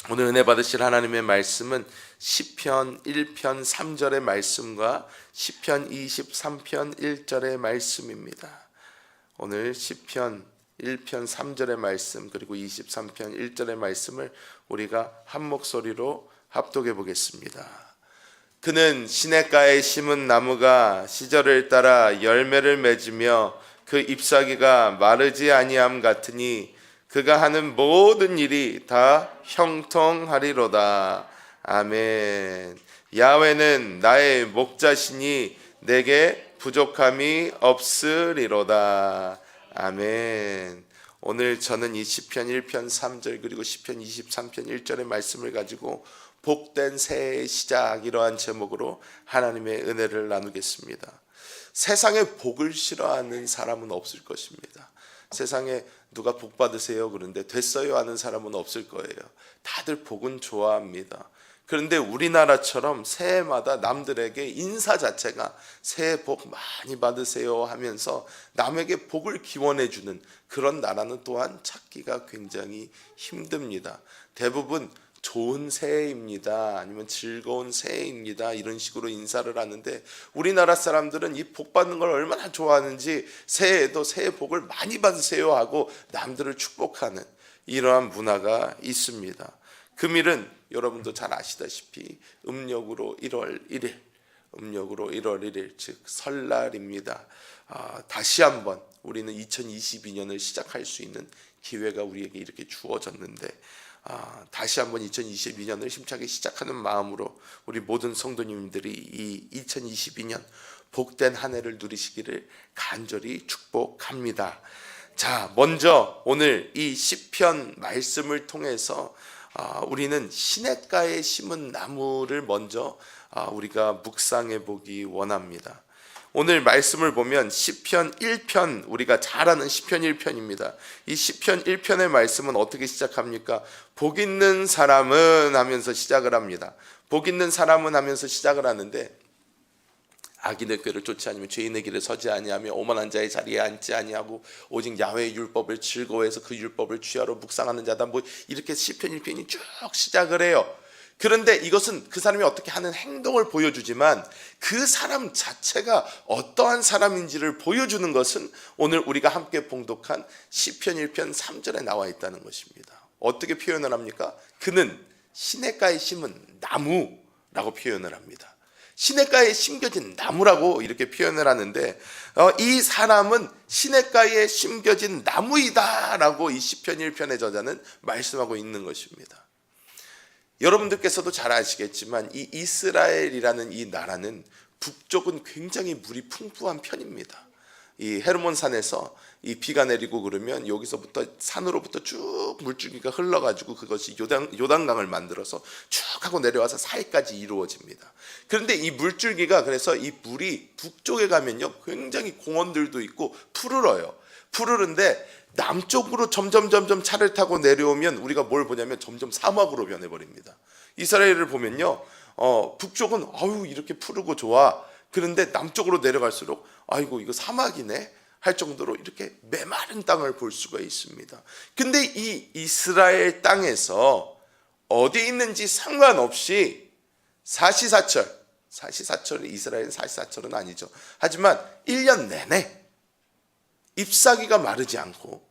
오늘 은혜 받으실 하나님의 말씀은 시편 1편 3절의 말씀과 시편 23편 1절의 말씀입니다. 오늘 시편 1편 3절의 말씀 그리고 23편 1절의 말씀을 우리가 한 목소리로 합독해 보겠습니다. 그는 시냇가에 심은 나무가 시절을 따라 열매를 맺으며 그 잎사귀가 마르지 아니함 같으니 그가 하는 모든 일이 다 형통하리로다. 아멘. 야훼는 나의 목자시니 내게 부족함이 없으리로다. 아멘. 오늘 저는 이 시편 1편 3절 그리고 시편 23편 1절의 말씀을 가지고 복된 새해의 시작, 이러한 제목으로 하나님의 은혜를 나누겠습니다. 세상에 복을 싫어하는 사람은 없을 것입니다. 세상에 누가 복 받으세요 그런데 됐어요 하는 사람은 없을 거예요. 다들 복은 좋아합니다. 그런데 우리나라처럼 새해마다 남들에게 인사 자체가 새해 복 많이 받으세요 하면서 남에게 복을 기원해 주는 그런 나라는 또한 찾기가 굉장히 힘듭니다. 대부분 좋은 새해입니다, 아니면 즐거운 새해입니다, 이런 식으로 인사를 하는데 우리나라 사람들은 이 복 받는 걸 얼마나 좋아하는지 새해에도 새해 복을 많이 받으세요 하고 남들을 축복하는 이러한 문화가 있습니다. 금일은 여러분도 잘 아시다시피 음력으로 1월 1일 즉 설날입니다. 다시 한번 우리는 2022년을 시작할 수 있는 기회가 우리에게 이렇게 주어졌는데 다시 한번 2022년을 힘차게 시작하는 마음으로 우리 모든 성도님들이 이 2022년 복된 한 해를 누리시기를 간절히 축복합니다. 자, 먼저 오늘 이 시편 말씀을 통해서 우리는 시냇가에 심은 나무를 먼저 우리가 묵상해 보기 원합니다. 오늘 말씀을 보면 시편 1편, 우리가 잘 아는 시편 1편입니다. 이 시편 1편의 말씀은 어떻게 시작합니까? 복 있는 사람은 하면서 시작을 합니다. 복 있는 사람은 하면서 시작을 하는데 악인의 꾀를 쫓지 아니면 죄인의 길에 서지 아니하며 오만한 자의 자리에 앉지 아니하고 오직 야훼의 율법을 즐거워해서 그 율법을 취하러 묵상하는 자다, 뭐 이렇게 시편 1편이 쭉 시작을 해요. 그런데 이것은 그 사람이 어떻게 하는 행동을 보여주지만 그 사람 자체가 어떠한 사람인지를 보여주는 것은 오늘 우리가 함께 봉독한 시편 1편 3절에 나와 있다는 것입니다. 어떻게 표현을 합니까? 그는 시냇가에 심은 나무라고 표현을 합니다. 시냇가에 심겨진 나무라고 이렇게 표현을 하는데 이 사람은 시냇가에 심겨진 나무이다 라고 이 시편 1편의 저자는 말씀하고 있는 것입니다. 여러분들께서도 잘 아시겠지만 이 이스라엘이라는 이 나라는 북쪽은 굉장히 물이 풍부한 편입니다. 이 헤르몬 산에서 이 비가 내리고 그러면 여기서부터 산으로부터 쭉 물줄기가 흘러가지고 그것이 요단강을 만들어서 쭉 하고 내려와서 사이까지 이루어집니다. 그런데 이 물줄기가, 그래서 이 물이 북쪽에 가면요 굉장히 공원들도 있고 푸르른데 남쪽으로 점점 차를 타고 내려오면 우리가 뭘 보냐면 점점 사막으로 변해버립니다. 이스라엘을 보면요 북쪽은 이렇게 푸르고 좋아, 그런데 남쪽으로 내려갈수록 아이고 이거 사막이네 할 정도로 이렇게 메마른 땅을 볼 수가 있습니다. 근데 이 이스라엘 땅에서 어디 있는지 상관없이 사시사철, 이스라엘은 사시사철은 아니죠. 하지만 1년 내내 잎사귀가 마르지 않고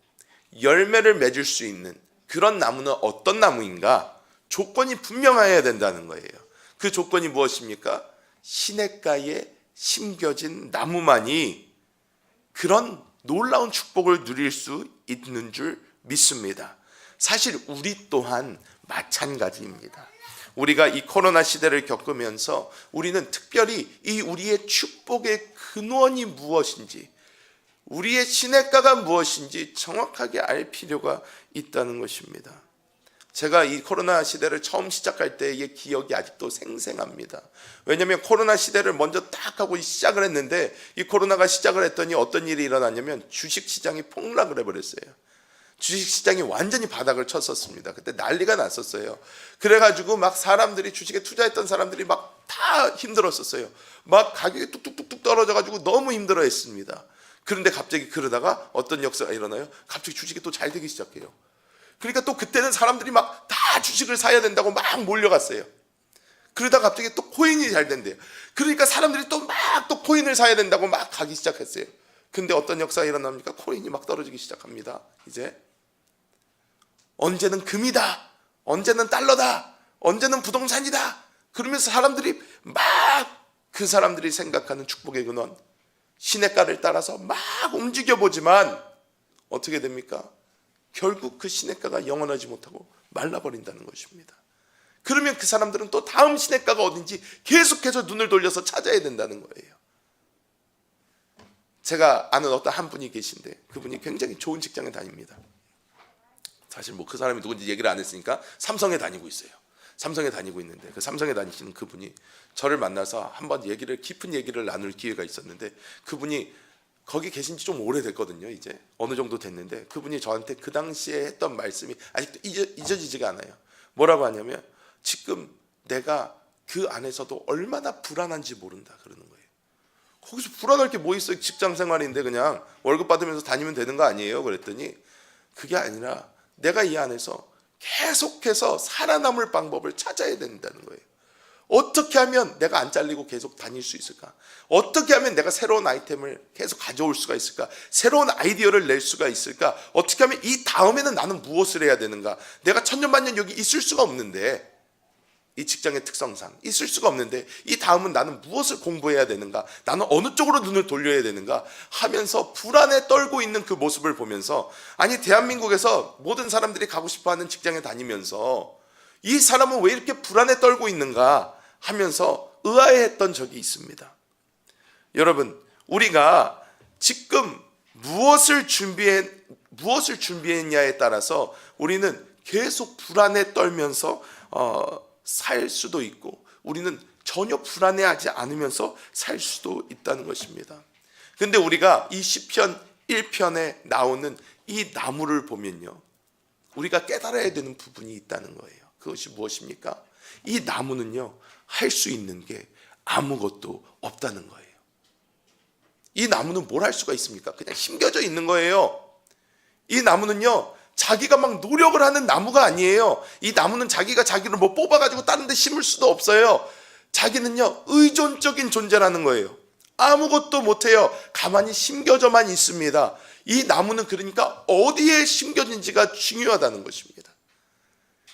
열매를 맺을 수 있는 그런 나무는 어떤 나무인가? 조건이 분명해야 된다는 거예요. 그 조건이 무엇입니까? 시냇가에 심겨진 나무만이 그런 놀라운 축복을 누릴 수 있는 줄 믿습니다. 사실 우리 또한 마찬가지입니다. 우리가 이 코로나 시대를 겪으면서 우리는 특별히 이 우리의 축복의 근원이 무엇인지, 우리의 시냇가가 무엇인지 정확하게 알 필요가 있다는 것입니다. 제가 이 코로나 시대를 처음 시작할 때의 기억이 아직도 생생합니다. 왜냐하면 코로나 시대를 먼저 딱 하고 시작을 했는데 이 코로나가 시작을 했더니 어떤 일이 일어났냐면 주식시장이 폭락을 해버렸어요. 주식시장이 완전히 바닥을 쳤었습니다. 그때 난리가 났었어요. 그래가지고 막 사람들이, 주식에 투자했던 사람들이 막 다 힘들었었어요. 막 가격이 뚝뚝뚝뚝 떨어져가지고 너무 힘들어했습니다. 그런데 갑자기 그러다가 어떤 역사가 일어나요? 갑자기 주식이 또 잘 되기 시작해요. 그러니까 또 그때는 사람들이 막 다 주식을 사야 된다고 막 몰려갔어요. 그러다 갑자기 또 코인이 잘 된대요. 그러니까 사람들이 또 막 또 코인을 사야 된다고 막 가기 시작했어요. 근데 어떤 역사가 일어납니까? 코인이 막 떨어지기 시작합니다. 이제 언제는 금이다, 언제는 달러다, 언제는 부동산이다, 그러면서 사람들이 막 그 사람들이 생각하는 축복의 근원 시냇가를 따라서 막 움직여 보지만 어떻게 됩니까? 결국 그 시냇가가 영원하지 못하고 말라버린다는 것입니다. 그러면 그 사람들은 또 다음 시냇가가 어딘지 계속해서 눈을 돌려서 찾아야 된다는 거예요. 제가 아는 어떤 한 분이 계신데 그분이 굉장히 좋은 직장에 다닙니다. 사실 뭐 그 사람이 누군지 얘기를 안 했으니까 삼성에 다니고 있어요. 삼성에 다니고 있는데 그 삼성에 다니시는 그분이 저를 만나서 한번 깊은 얘기를 나눌 기회가 있었는데, 그분이 거기 계신 지 좀 오래됐거든요. 이제 어느 정도 됐는데 그분이 저한테 그 당시에 했던 말씀이 아직도 잊어지지가 않아요. 뭐라고 하냐면, 지금 내가 그 안에서도 얼마나 불안한지 모른다 그러는 거예요. 거기서 불안할 게 뭐 있어요? 직장 생활인데 그냥 월급 받으면서 다니면 되는 거 아니에요? 그랬더니 그게 아니라 내가 이 안에서 계속해서 살아남을 방법을 찾아야 된다는 거예요. 어떻게 하면 내가 안 잘리고 계속 다닐 수 있을까? 어떻게 하면 내가 새로운 아이템을 계속 가져올 수가 있을까? 새로운 아이디어를 낼 수가 있을까? 어떻게 하면 이 다음에는 나는 무엇을 해야 되는가? 내가 천년만년 여기 있을 수가 없는데, 이 직장의 특성상 있을 수가 없는데 이 다음은 나는 무엇을 공부해야 되는가? 나는 어느 쪽으로 눈을 돌려야 되는가? 하면서 불안에 떨고 있는 그 모습을 보면서, 아니 대한민국에서 모든 사람들이 가고 싶어하는 직장에 다니면서 이 사람은 왜 이렇게 불안에 떨고 있는가 하면서 의아해했던 적이 있습니다. 여러분, 우리가 지금 무엇을 준비했냐에 따라서 우리는 계속 불안에 떨면서 살 수도 있고, 우리는 전혀 불안해하지 않으면서 살 수도 있다는 것입니다. 근데 우리가 이 시편 1편에 나오는 이 나무를 보면요, 우리가 깨달아야 되는 부분이 있다는 거예요. 그것이 무엇입니까? 이 나무는요, 할 수 있는 게 아무것도 없다는 거예요. 이 나무는 뭘 할 수가 있습니까? 그냥 심겨져 있는 거예요. 이 나무는요, 자기가 막 노력을 하는 나무가 아니에요. 이 나무는 자기가 자기를 뭐 뽑아가지고 다른 데 심을 수도 없어요. 자기는요, 의존적인 존재라는 거예요. 아무것도 못해요. 가만히 심겨져만 있습니다. 이 나무는 그러니까 어디에 심겨진지가 중요하다는 것입니다.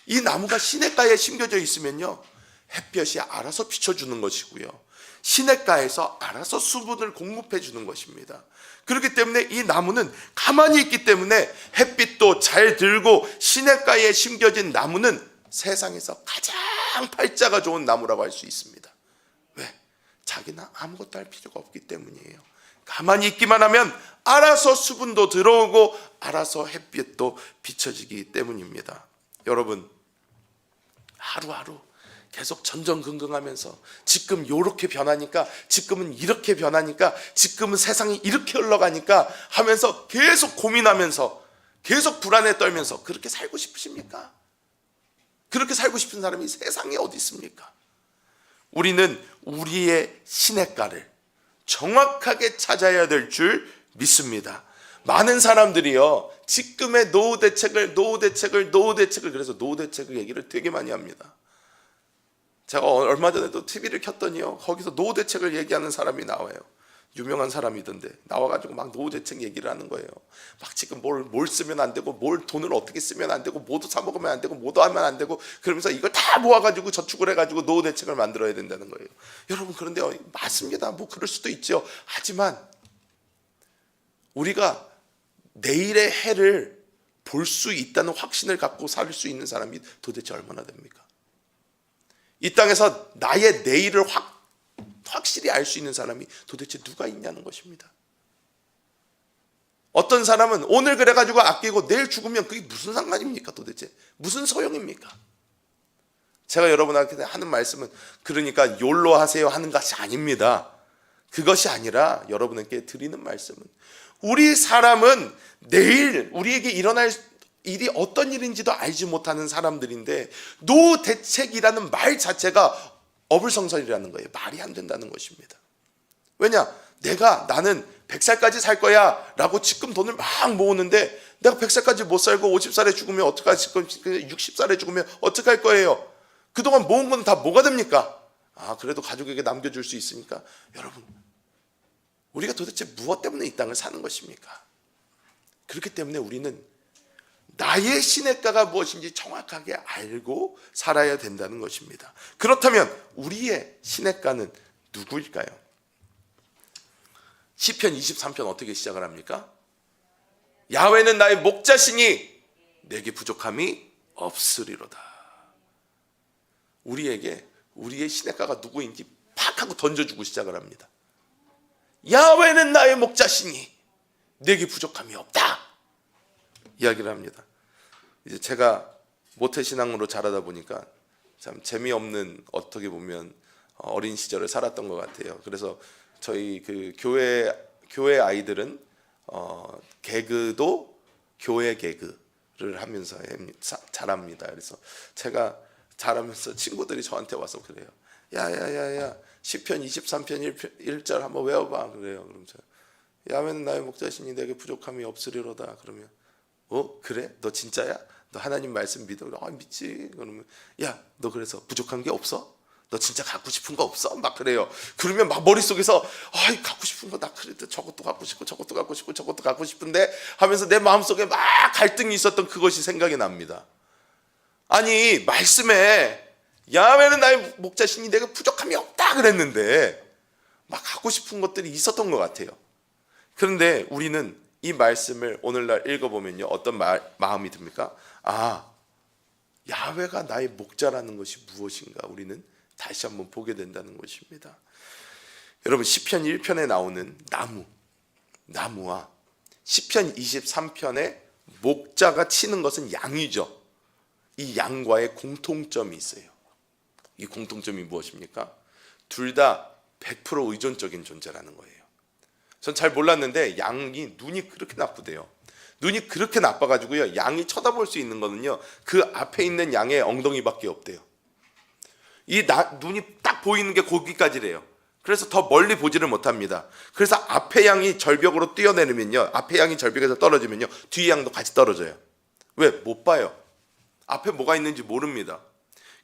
이 나무가 시냇가에 심겨져 있으면요, 햇볕이 알아서 비춰주는 것이고요, 시냇가에서 알아서 수분을 공급해 주는 것입니다. 그렇기 때문에 이 나무는 가만히 있기 때문에 햇빛도 잘 들고, 시냇가에 심겨진 나무는 세상에서 가장 팔자가 좋은 나무라고 할 수 있습니다. 왜? 자기는 아무것도 할 필요가 없기 때문이에요. 가만히 있기만 하면 알아서 수분도 들어오고 알아서 햇빛도 비춰지기 때문입니다. 여러분, 하루하루 계속 전전긍긍하면서 지금 이렇게 변하니까, 지금은 이렇게 변하니까, 지금은 세상이 이렇게 흘러가니까 하면서 계속 고민하면서 계속 불안에 떨면서 그렇게 살고 싶으십니까? 그렇게 살고 싶은 사람이 세상에 어디 있습니까? 우리는 우리의 시냇가를 정확하게 찾아야 될 줄 믿습니다. 많은 사람들이요, 지금의 노후 대책을 그래서 노후 대책을 얘기를 되게 많이 합니다. 제가 얼마 전에도 TV를 켰더니요, 거기서 노후 대책을 얘기하는 사람이 나와요. 유명한 사람이던데 나와가지고 막 노후 대책 얘기를 하는 거예요. 막 지금 뭘 쓰면 안 되고, 뭘 돈을 어떻게 쓰면 안 되고, 뭐도 사 먹으면 안 되고, 뭐도 하면 안 되고, 그러면서 이걸 다 모아가지고 저축을 해가지고 노후 대책을 만들어야 된다는 거예요. 여러분, 그런데 맞습니다. 뭐 그럴 수도 있죠. 하지만 우리가 내일의 해를 볼 수 있다는 확신을 갖고 살 수 있는 사람이 도대체 얼마나 됩니까? 이 땅에서 나의 내일을 확실히 알 수 있는 사람이 도대체 누가 있냐는 것입니다. 어떤 사람은 오늘 그래가지고 아끼고 내일 죽으면 그게 무슨 상관입니까? 도대체 무슨 소용입니까? 제가 여러분한테 하는 말씀은, 그러니까 욜로 하세요 하는 것이 아닙니다. 그것이 아니라 여러분에게 드리는 말씀은, 우리 사람은 내일 우리에게 일어날 일이 어떤 일인지도 알지 못하는 사람들인데, 노후 대책이라는 말 자체가 어불성설이라는 거예요. 말이 안 된다는 것입니다. 왜냐? 나는 100살까지 살 거야 라고 지금 돈을 막 모으는데 내가 100살까지 못 살고 50살에 죽으면 어떡하실 겁니까? 60살에 죽으면 어떡할 거예요? 그동안 모은 건 다 뭐가 됩니까? 그래도 가족에게 남겨줄 수 있으니까. 여러분, 우리가 도대체 무엇 때문에 이 땅을 사는 것입니까? 그렇기 때문에 우리는 나의 시냇가가 무엇인지 정확하게 알고 살아야 된다는 것입니다. 그렇다면 우리의 시냇가는 누구일까요? 시편 23편 어떻게 시작을 합니까? 야훼는 나의 목자시니 내게 부족함이 없으리로다. 우리에게 우리의 시냇가가 누구인지 팍 하고 던져주고 시작을 합니다. 야훼는 나의 목자시니 내게 부족함이 없다 이야기를 합니다. 이제 제가 모태신앙으로 자라다 보니까 참 재미없는, 어떻게 보면 어린 시절을 살았던 것 같아요. 그래서 저희 그 교회 아이들은 개그도 교회 개그를 하면서 잘합니다. 그래서 제가 잘하면서 친구들이 저한테 와서 그래요. 야야야야, 시편 23편 1절 한번 외워봐 그래요. 그럼 제가 야훼는 나의 목자시니 내게 부족함이 없으리로다. 그러면 그래? 너 진짜야? 너 하나님 말씀 믿어? 믿지. 그러면 야, 너 그래서 부족한 게 없어? 너 진짜 갖고 싶은 거 없어? 막 그래요. 그러면 막 머릿속에서 갖고 싶은 거 나 그래도 저것도 갖고 싶고 저것도 갖고 싶고 저것도 갖고 싶은데 하면서 내 마음속에 막 갈등이 있었던 그것이 생각이 납니다. 아니, 말씀에 야훼는 나의 목자시니 내가 부족함이 없다 그랬는데 막 갖고 싶은 것들이 있었던 것 같아요. 그런데 우리는 이 말씀을 오늘날 읽어보면요, 어떤 마음이 듭니까? 야훼가 나의 목자라는 것이 무엇인가 우리는 다시 한번 보게 된다는 것입니다. 여러분, 시편 1편에 나오는 나무와 시편 23편에 목자가 치는 것은 양이죠. 이 양과의 공통점이 있어요. 이 공통점이 무엇입니까? 둘 다 100% 의존적인 존재라는 거예요. 전 잘 몰랐는데 양이 눈이 그렇게 나쁘대요. 눈이 그렇게 나빠가지고요, 양이 쳐다볼 수 있는 거는요, 그 앞에 있는 양의 엉덩이밖에 없대요. 눈이 딱 보이는 게 거기까지래요. 그래서 더 멀리 보지를 못합니다. 그래서 앞에 양이 절벽으로 뛰어내리면요, 앞에 양이 절벽에서 떨어지면요, 뒤에 양도 같이 떨어져요. 왜? 못 봐요. 앞에 뭐가 있는지 모릅니다.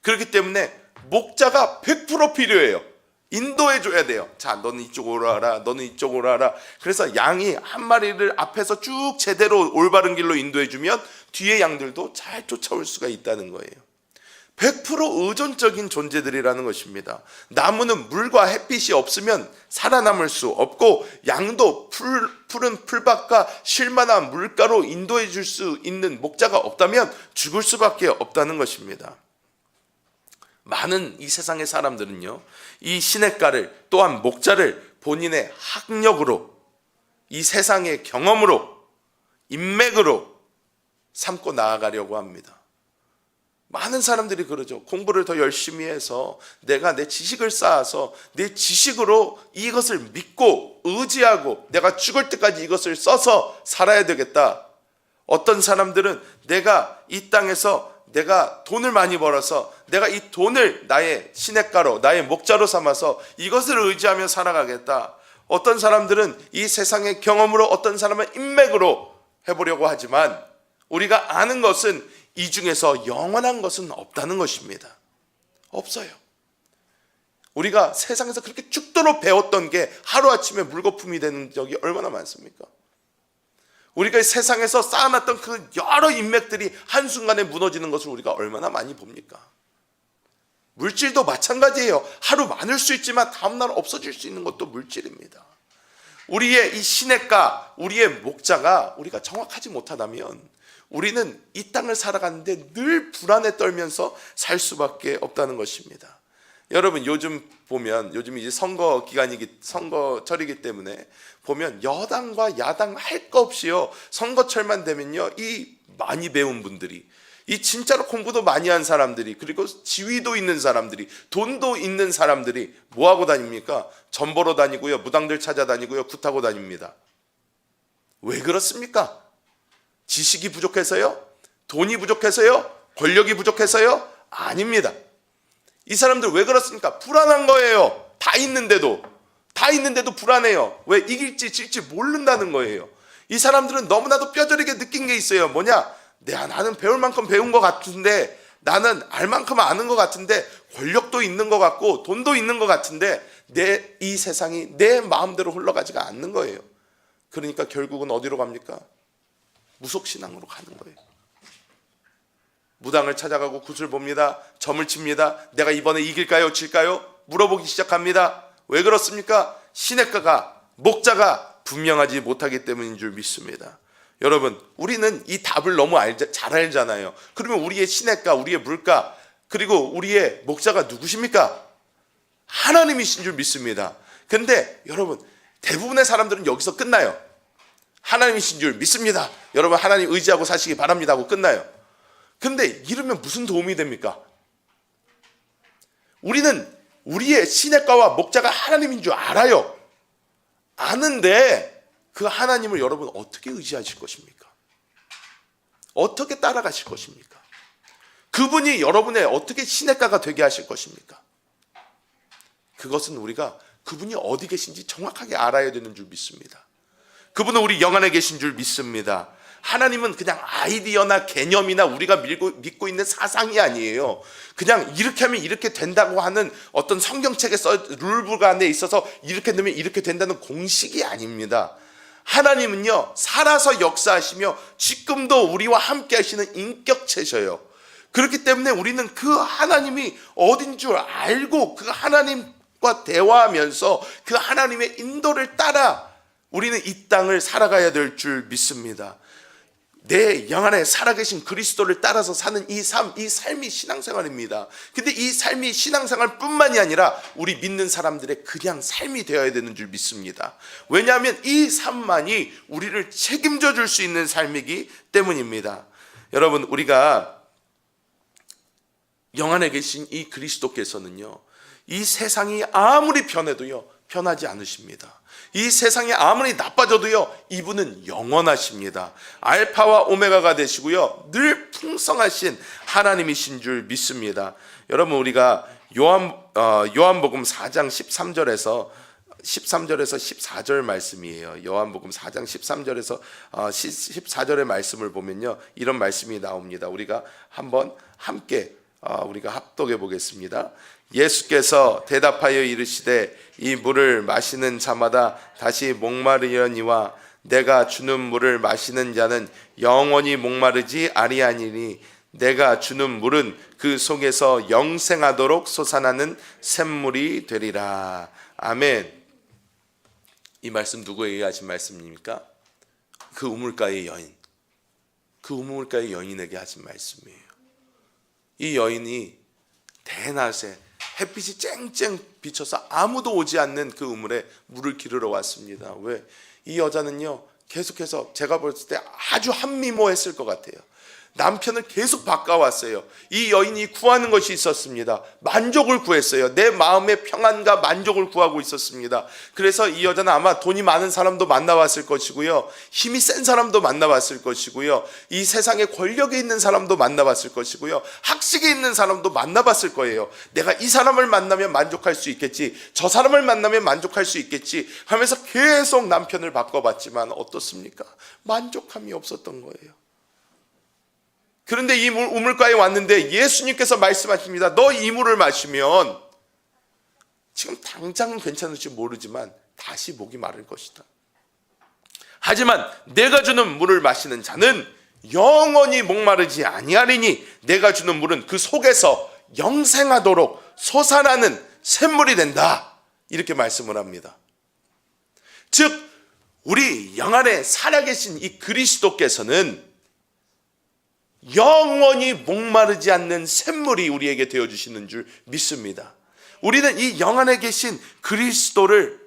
그렇기 때문에 목자가 100% 필요해요. 인도해 줘야 돼요. 자, 너는 이쪽으로 와라, 너는 이쪽으로 와라. 그래서 양이 한 마리를 앞에서 쭉 제대로 올바른 길로 인도해 주면 뒤에 양들도 잘 쫓아올 수가 있다는 거예요. 100% 의존적인 존재들이라는 것입니다. 나무는 물과 햇빛이 없으면 살아남을 수 없고, 양도 푸른 풀밭과 쉴만한 물가로 인도해 줄 수 있는 목자가 없다면 죽을 수밖에 없다는 것입니다. 많은 이 세상의 사람들은요, 이 시냇가를, 또한 목자를 본인의 학력으로, 이 세상의 경험으로, 인맥으로 삼고 나아가려고 합니다. 많은 사람들이 그러죠. 공부를 더 열심히 해서 내가 내 지식을 쌓아서 내 지식으로 이것을 믿고 의지하고 내가 죽을 때까지 이것을 써서 살아야 되겠다. 어떤 사람들은 내가 이 땅에서 내가 돈을 많이 벌어서 내가 이 돈을 나의 시냇가로, 나의 목자로 삼아서 이것을 의지하며 살아가겠다. 어떤 사람들은 이 세상의 경험으로, 어떤 사람은 인맥으로 해보려고 하지만, 우리가 아는 것은 이 중에서 영원한 것은 없다는 것입니다. 없어요. 우리가 세상에서 그렇게 죽도록 배웠던 게 하루아침에 물거품이 되는 적이 얼마나 많습니까? 우리가 세상에서 쌓아놨던 그 여러 인맥들이 한순간에 무너지는 것을 우리가 얼마나 많이 봅니까? 물질도 마찬가지예요. 하루 많을 수 있지만 다음날 없어질 수 있는 것도 물질입니다. 우리의 이 시냇가, 우리의 목자가 우리가 정확하지 못하다면 우리는 이 땅을 살아가는데 늘 불안에 떨면서 살 수밖에 없다는 것입니다. 여러분, 요즘 보면, 요즘 이제 선거 기간이기, 선거철이기 때문에 보면 여당과 야당 할 거 없이요, 선거철만 되면요, 이 많이 배운 분들이, 이 진짜로 공부도 많이 한 사람들이, 그리고 지위도 있는 사람들이, 돈도 있는 사람들이 뭐 하고 다닙니까? 전 보러 다니고요, 무당들 찾아다니고요, 굿하고 다닙니다. 왜 그렇습니까? 지식이 부족해서요? 돈이 부족해서요? 권력이 부족해서요? 아닙니다. 이 사람들 왜 그렇습니까? 불안한 거예요. 다 있는데도 불안해요. 왜? 이길지 질지 모른다는 거예요. 이 사람들은 너무나도 뼈저리게 느낀 게 있어요. 뭐냐? 나는 배울 만큼 배운 것 같은데, 나는 알 만큼 아는 것 같은데, 권력도 있는 것 같고 돈도 있는 것 같은데 이 세상이 내 마음대로 흘러가지가 않는 거예요. 그러니까 결국은 어디로 갑니까? 무속신앙으로 가는 거예요. 무당을 찾아가고 굿을 봅니다. 점을 칩니다. 내가 이번에 이길까요? 질까요? 물어보기 시작합니다. 왜 그렇습니까? 시냇가가, 목자가 분명하지 못하기 때문인 줄 믿습니다. 여러분, 우리는 이 답을 너무 잘 알잖아요. 그러면 우리의 시냇가, 우리의 물가, 그리고 우리의 목자가 누구십니까? 하나님이신 줄 믿습니다. 근데 여러분, 대부분의 사람들은 여기서 끝나요. 하나님이신 줄 믿습니다. 여러분, 하나님 의지하고 사시기 바랍니다 하고 끝나요. 근데 이러면 무슨 도움이 됩니까? 우리는 우리의 시냇가와 목자가 하나님인 줄 알아요. 아는데 그 하나님을 여러분 어떻게 의지하실 것입니까? 어떻게 따라가실 것입니까? 그분이 여러분의 어떻게 시냇가가 되게 하실 것입니까? 그것은 우리가 그분이 어디 계신지 정확하게 알아야 되는 줄 믿습니다. 그분은 우리 영안에 계신 줄 믿습니다. 하나님은 그냥 아이디어나 개념이나 우리가 믿고 있는 사상이 아니에요. 그냥 이렇게 하면 이렇게 된다고 하는 어떤 성경책에 룰북 안에 있어서 이렇게 되면 이렇게 된다는 공식이 아닙니다. 하나님은요, 살아서 역사하시며 지금도 우리와 함께 하시는 인격체셔요. 그렇기 때문에 우리는 그 하나님이 어딘 줄 알고 그 하나님과 대화하면서 그 하나님의 인도를 따라 우리는 이 땅을 살아가야 될 줄 믿습니다. 내 영안에 살아계신 그리스도를 따라서 사는 이 삶이 신앙생활입니다. 근데 이 삶이 신앙생활뿐만이 아니라 우리 믿는 사람들의 그냥 삶이 되어야 되는 줄 믿습니다. 왜냐하면 이 삶만이 우리를 책임져 줄 수 있는 삶이기 때문입니다. 여러분, 우리가 영안에 계신 이 그리스도께서는요, 이 세상이 아무리 변해도요 변하지 않으십니다. 이 세상이 아무리 나빠져도요 이분은 영원하십니다. 알파와 오메가가 되시고요 늘 풍성하신 하나님이신 줄 믿습니다. 여러분, 우리가 요한복음 4장 13절에서 14절 말씀이에요. 요한복음 4장 13절에서 14절의 말씀을 보면요 이런 말씀이 나옵니다. 우리가 한번 함께 우리가 합독해 보겠습니다. 예수께서 대답하여 이르시되 이 물을 마시는 자마다 다시 목마르려니와 내가 주는 물을 마시는 자는 영원히 목마르지 아니하니니 내가 주는 물은 그 속에서 영생하도록 솟아나는 샘물이 되리라. 아멘. 이 말씀 누구에게 하신 말씀입니까? 그 우물가의 여인, 그 우물가의 여인에게 하신 말씀이에요. 이 여인이 대낮에 햇빛이 쨍쨍 비쳐서 아무도 오지 않는 그 우물에 물을 기르러 왔습니다. 왜? 이 여자는요 계속해서 제가 볼 때 아주 한미모했을 것 같아요. 남편을 계속 바꿔왔어요. 이 여인이 구하는 것이 있었습니다. 만족을 구했어요. 내 마음의 평안과 만족을 구하고 있었습니다. 그래서 이 여자는 아마 돈이 많은 사람도 만나왔을 것이고요, 힘이 센 사람도 만나왔을 것이고요, 이 세상에 권력이 있는 사람도 만나봤을 것이고요, 학식이 있는 사람도 만나봤을 거예요. 내가 이 사람을 만나면 만족할 수 있겠지, 저 사람을 만나면 만족할 수 있겠지 하면서 계속 남편을 바꿔봤지만 어떻습니까? 만족함이 없었던 거예요. 그런데 이 우물가에 왔는데 예수님께서 말씀하십니다. 너 이 물을 마시면 지금 당장은 괜찮을지 모르지만 다시 목이 마를 것이다. 하지만 내가 주는 물을 마시는 자는 영원히 목마르지 아니하리니 내가 주는 물은 그 속에서 영생하도록 솟아나는 샘물이 된다. 이렇게 말씀을 합니다. 즉 우리 영안에 살아계신 이 그리스도께서는 영원히 목마르지 않는 샘물이 우리에게 되어주시는 줄 믿습니다. 우리는 이 영안에 계신 그리스도를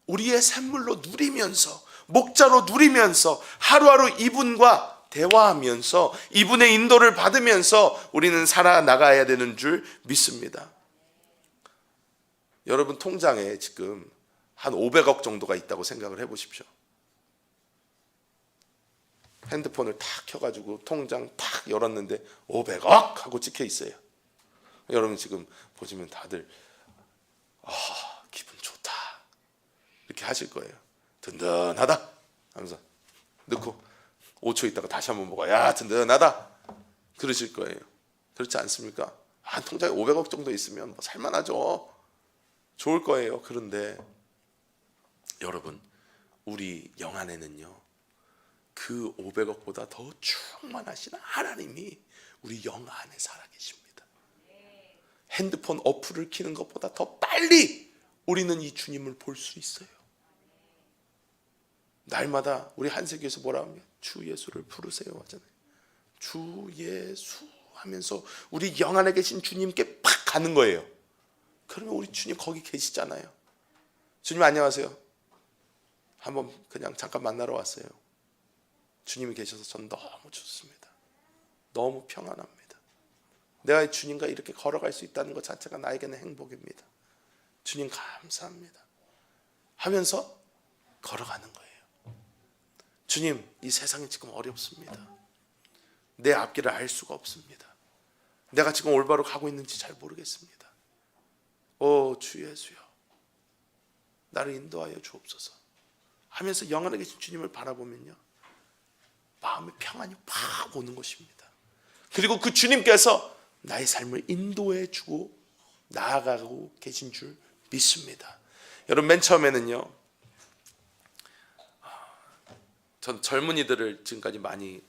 우리의 샘물로 누리면서, 목자로 누리면서, 하루하루 이분과 대화하면서 이분의 인도를 받으면서 우리는 살아나가야 되는 줄 믿습니다. 여러분, 통장에 지금 한 500억 정도가 있다고 생각을 해보십시오. 핸드폰을 탁 켜가지고 통장 탁 열었는데 500억 하고 찍혀 있어요. 여러분 지금 보시면 다들 기분 좋다 이렇게 하실 거예요. 든든하다 하면서 넣고 5초 있다가 다시 한번 보고 야 든든하다 그러실 거예요. 그렇지 않습니까? 통장에 500억 정도 있으면 뭐 살만하죠. 좋을 거예요. 그런데 여러분, 우리 영 안에는요, 그 500억보다 더 충만하신 하나님이 우리 영 안에 살아계십니다. 핸드폰 어플을 키는 것보다 더 빨리 우리는 이 주님을 볼 수 있어요. 날마다 우리 한세교에서 뭐라 하면 주 예수를 부르세요 하잖아요. 주 예수 하면서 우리 영 안에 계신 주님께 팍 가는 거예요. 그러면 우리 주님 거기 계시잖아요. 주님 안녕하세요. 한번 그냥 잠깐 만나러 왔어요. 주님이 계셔서 전 너무 좋습니다. 너무 평안합니다. 내가 주님과 이렇게 걸어갈 수 있다는 것 자체가 나에게는 행복입니다. 주님 감사합니다 하면서 걸어가는 거예요. 주님, 이 세상이 지금 어렵습니다. 내 앞길을 알 수가 없습니다. 내가 지금 올바로 가고 있는지 잘 모르겠습니다. 오 주 예수여, 나를 인도하여 주옵소서 하면서 영 안에 계신 주님을 바라보면요, 마음의 평안이 팍 오는 것입니다. 그리고 그 주님께서 나의 삶을 인도해 주고 나아가고 계신 줄 믿습니다. 여러분, 맨 처음에는요, 전 젊은이들을 지금까지 많이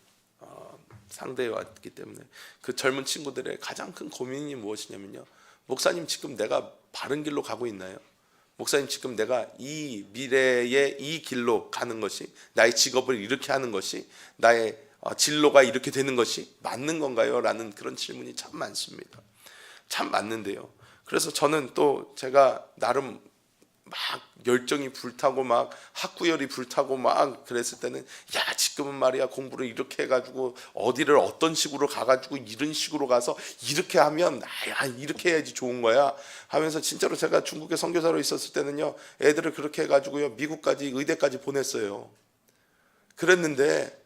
상대해 왔기 때문에 그 젊은 친구들의 가장 큰 고민이 무엇이냐면요, 목사님 지금 내가 바른 길로 가고 있나요? 목사님 지금 내가 이 미래의 이 길로 가는 것이, 나의 직업을 이렇게 하는 것이, 나의 진로가 이렇게 되는 것이 맞는 건가요? 라는 그런 질문이 참 많습니다. 참 맞는데요, 그래서 저는 또 제가 나름 막 열정이 불타고 막 학구열이 불타고 막 그랬을 때는 야 지금은 말이야 공부를 이렇게 해가지고 어디를 어떤 식으로 가가지고 이런 식으로 가서 이렇게 하면 야 이렇게 해야지 좋은 거야 하면서, 진짜로 제가 중국에 선교사로 있었을 때는요, 애들을 그렇게 해가지고요 미국까지 의대까지 보냈어요. 그랬는데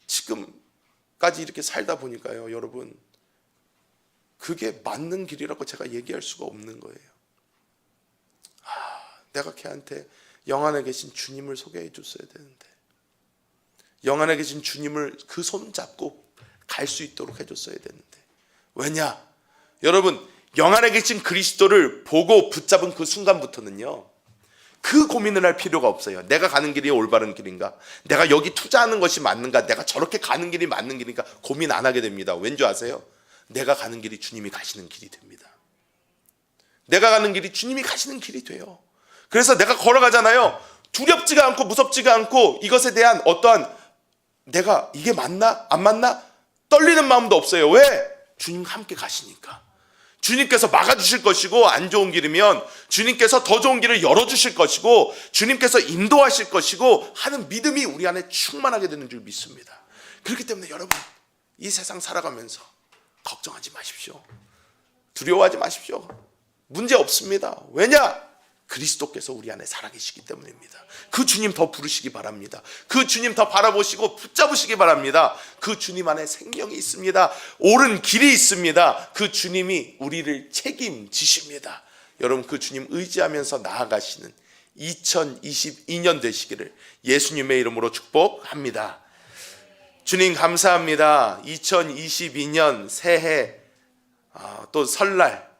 지금까지 이렇게 살다 보니까요, 여러분, 그게 맞는 길이라고 제가 얘기할 수가 없는 거예요. 내가 걔한테 영 안에 계신 주님을 소개해 줬어야 되는데, 영 안에 계신 주님을 그 손 잡고 갈 수 있도록 해줬어야 되는데, 왜냐? 여러분, 영 안에 계신 그리스도를 보고 붙잡은 그 순간부터는요, 그 고민을 할 필요가 없어요. 내가 가는 길이 올바른 길인가? 내가 여기 투자하는 것이 맞는가? 내가 저렇게 가는 길이 맞는 길인가? 고민 안 하게 됩니다. 왠지 아세요? 내가 가는 길이 주님이 가시는 길이 됩니다. 내가 가는 길이 주님이 가시는 길이 돼요. 그래서 내가 걸어가잖아요. 두렵지가 않고 무섭지가 않고 이것에 대한 어떠한 내가 이게 맞나 안 맞나 떨리는 마음도 없어요. 왜? 주님과 함께 가시니까. 주님께서 막아주실 것이고, 안 좋은 길이면 주님께서 더 좋은 길을 열어주실 것이고, 주님께서 인도하실 것이고 하는 믿음이 우리 안에 충만하게 되는 줄 믿습니다. 그렇기 때문에 여러분, 이 세상 살아가면서 걱정하지 마십시오. 두려워하지 마십시오. 문제 없습니다. 왜냐? 그리스도께서 우리 안에 살아계시기 때문입니다. 그 주님 더 부르시기 바랍니다. 그 주님 더 바라보시고 붙잡으시기 바랍니다. 그 주님 안에 생명이 있습니다. 옳은 길이 있습니다. 그 주님이 우리를 책임지십니다. 여러분, 그 주님 의지하면서 나아가시는 2022년 되시기를 예수님의 이름으로 축복합니다. 주님 감사합니다. 2022년 새해 또 설날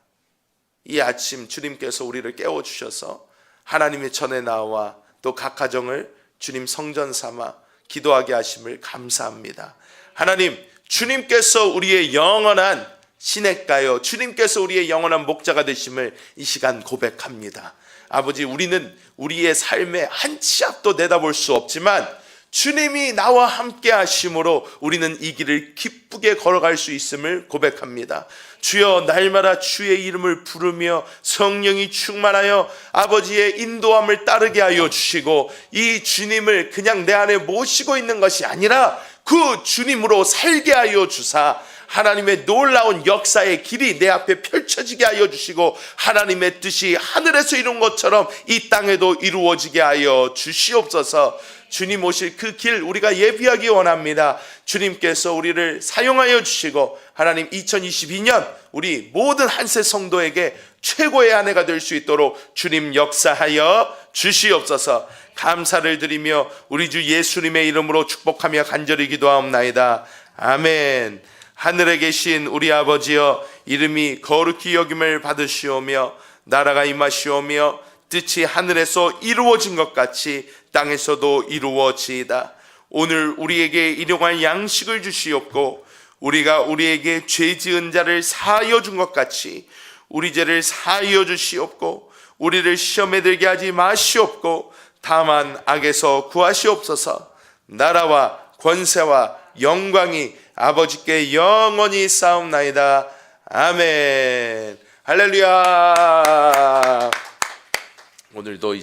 이 아침 주님께서 우리를 깨워주셔서 하나님의 전에 나와 또 각 가정을 주님 성전 삼아 기도하게 하심을 감사합니다. 하나님, 주님께서 우리의 영원한 시냇가요, 주님께서 우리의 영원한 목자가 되심을 이 시간 고백합니다. 아버지, 우리는 우리의 삶의 한 치 앞도 내다볼 수 없지만 주님이 나와 함께 하심으로 우리는 이 길을 기쁘게 걸어갈 수 있음을 고백합니다. 주여, 날마다 주의 이름을 부르며 성령이 충만하여 아버지의 인도함을 따르게 하여 주시고, 이 주님을 그냥 내 안에 모시고 있는 것이 아니라 그 주님으로 살게 하여 주사 하나님의 놀라운 역사의 길이 내 앞에 펼쳐지게 하여 주시고, 하나님의 뜻이 하늘에서 이룬 것처럼 이 땅에도 이루어지게 하여 주시옵소서. 주님 오실 그 길 우리가 예비하기 원합니다. 주님께서 우리를 사용하여 주시고, 하나님 2022년 우리 모든 한세 성도에게 최고의 한 해가 될 수 있도록 주님 역사하여 주시옵소서. 감사를 드리며 우리 주 예수님의 이름으로 축복하며 간절히 기도하옵나이다. 아멘. 하늘에 계신 우리 아버지여, 이름이 거룩히 여김을 받으시오며 나라가 임하시오며 뜻이 하늘에서 이루어진 것 같이 땅에서도 이루어지이다. 오늘 우리에게 일용할 양식을 주시옵고 우리가 우리에게 죄 지은 자를 사하여 준 것 같이 우리 죄를 사하여 주시옵고 우리를 시험에 들게 하지 마시옵고 다만 악에서 구하시옵소서. 나라와 권세와 영광이 아버지께 영원히 쌓옵나이다. 아멘. 할렐루야. 오늘도